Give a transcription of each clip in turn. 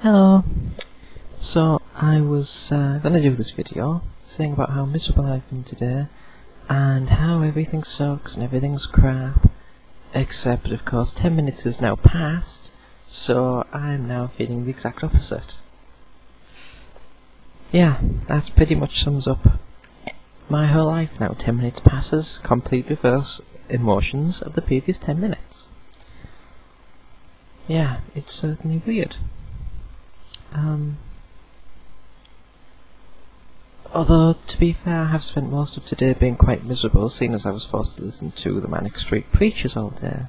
Hello. So I was gonna do this video saying about how miserable I've been today and how everything sucks and everything's crap, except of course 10 minutes has now passed, so I'm now feeling the exact opposite. Yeah, that's pretty much sums up my whole life now. 10 minutes passes, complete reverse emotions of the previous 10 minutes. Yeah, it's certainly weird. Although, to be fair, I have spent most of today being quite miserable, seeing as I was forced to listen to the Manic Street Preachers all day.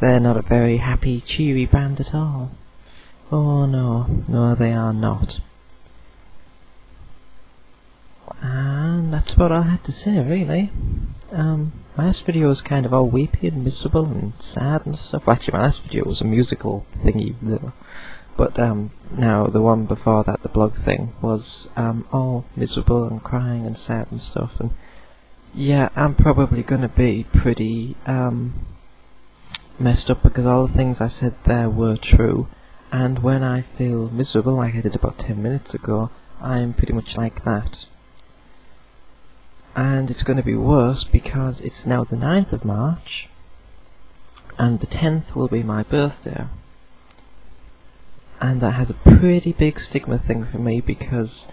They're not a very happy, cheery band at all. Oh no, they are not. And that's what I had to say, really. Last video was kind of all weepy and miserable and sad and stuff. Well, actually, my last video was a musical thingy, but now the one before that, the blog thing, was all miserable and crying and sad and stuff. And yeah, I'm probably gonna be pretty messed up because all the things I said there were true. And when I feel miserable, like I did about 10 minutes ago, I'm pretty much like that. And it's going to be worse because it's now the 9th of March, and the 10th will be my birthday. And that has a pretty big stigma thing for me because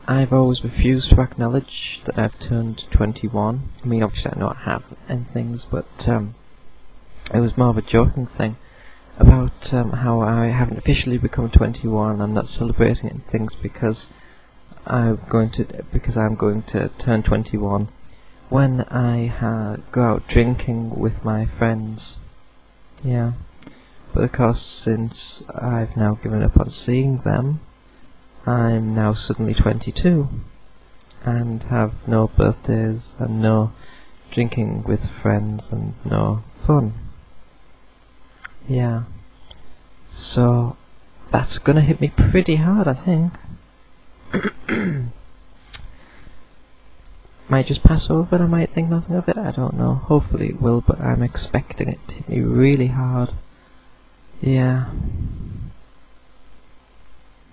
I've always refused to acknowledge that I've turned 21. I mean, obviously I know I have and things, but it was more of a joking thing about how I haven't officially become 21. I'm not celebrating it and things because I'm going to turn 21 when I go out drinking with my friends. Yeah, but of course, since I've now given up on seeing them, I'm now suddenly 22 and have no birthdays and no drinking with friends and no fun. Yeah, so that's gonna hit me pretty hard, I think. Might just pass over, I might think nothing of it, I don't know. Hopefully it will, but I'm expecting it to hit me really hard. Yeah.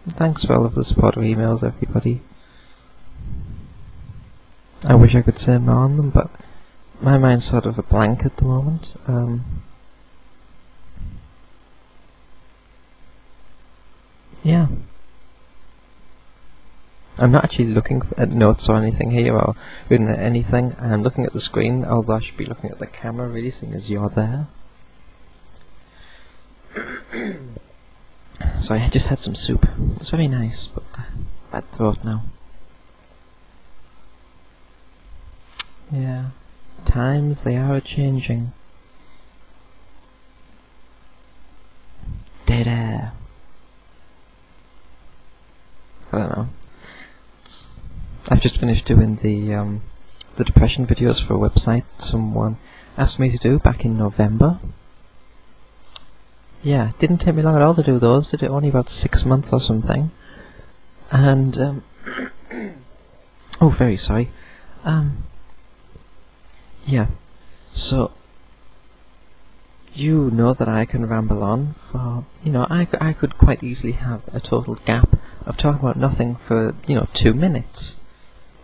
Thanks for all of the supportive emails, everybody. I wish I could say more on them, but my mind's sort of a blank at the moment. Yeah. I'm not actually looking at notes or anything here, or reading at anything. I'm looking at the screen, although I should be looking at the camera, really, seeing as you're there. So I just had some soup. It was very nice, but bad throat now. Yeah. Times, they are a-changing. Dead air. I don't know. I've just finished doing the depression videos for a website someone asked me to do back in November. Yeah, it didn't take me long at all to do those, did it? Only about 6 months or something. And, oh, very sorry. Yeah, so, you know that I can ramble on for, I could quite easily have a total gap of talking about nothing for, 2 minutes.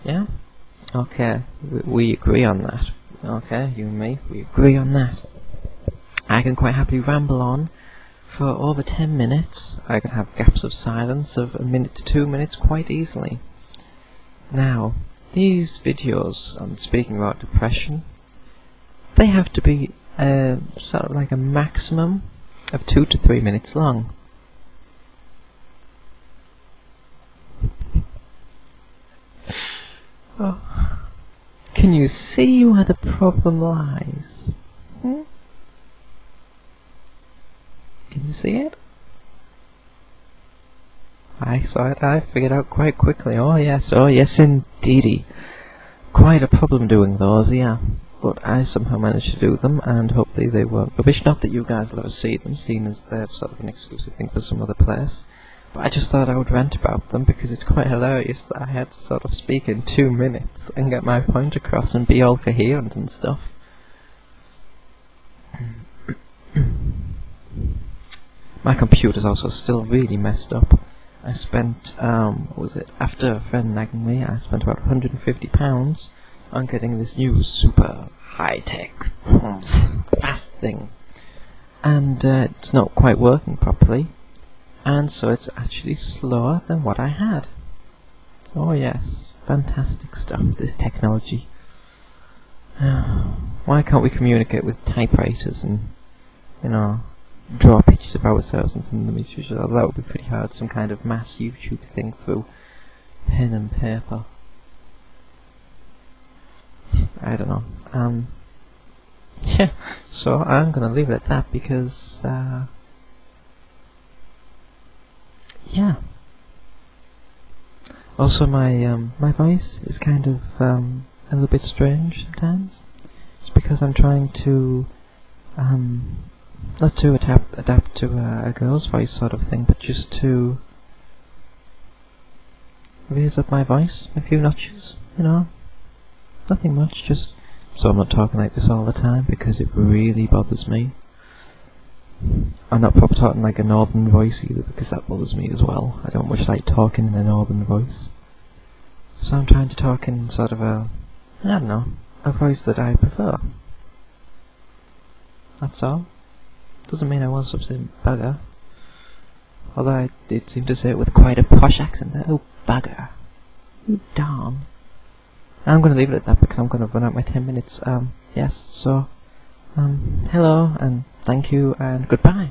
Yeah? Okay, we agree on that. Okay, you and me, we agree on that. I can quite happily ramble on for over 10 minutes. I can have gaps of silence of 1 minute to 2 minutes quite easily. Now, these videos on speaking about depression, they have to be sort of like a maximum of 2 to 3 minutes long. Oh. Can you see where the problem lies? Can you see it? I saw it, I figured out quite quickly. Oh yes indeedy. Quite a problem doing those, yeah. But I somehow managed to do them, and hopefully they weren't rubbish. Not that you guys will ever see them, seeing as they're sort of an exclusive thing for some other place. But I just thought I would rant about them because it's quite hilarious that I had to sort of speak in 2 minutes and get my point across and be all coherent and stuff. My computer's also still really messed up. I spent, what was it, after a friend nagging me, I spent about £150 on getting this new super high-tech, fast thing. And it's not quite working properly, and so it's actually slower than what I had. Oh yes, fantastic stuff, this technology. Why can't we communicate with typewriters and, you know, draw pictures of ourselves and send them to each other? That would be pretty hard. Some kind of mass YouTube thing through pen and paper. I don't know. Yeah, so I'm gonna leave it at that because, yeah. Also, my voice is kind of a little bit strange sometimes. It's because I'm trying to not to adapt to a girl's voice sort of thing, but just to raise up my voice a few notches, you know. Nothing much, just so I'm not talking like this all the time, because it really bothers me. I'm not proper talking like a northern voice either, because that bothers me as well. I don't much like talking in a northern voice. So I'm trying to talk in sort of a, I don't know, a voice that I prefer. That's all. Doesn't mean I want something bugger. Although I did seem to say it with quite a posh accent there. Oh, bugger. You darn. I'm going to leave it at that because I'm going to run out my 10 minutes. Yes, so, hello, and thank you, and goodbye.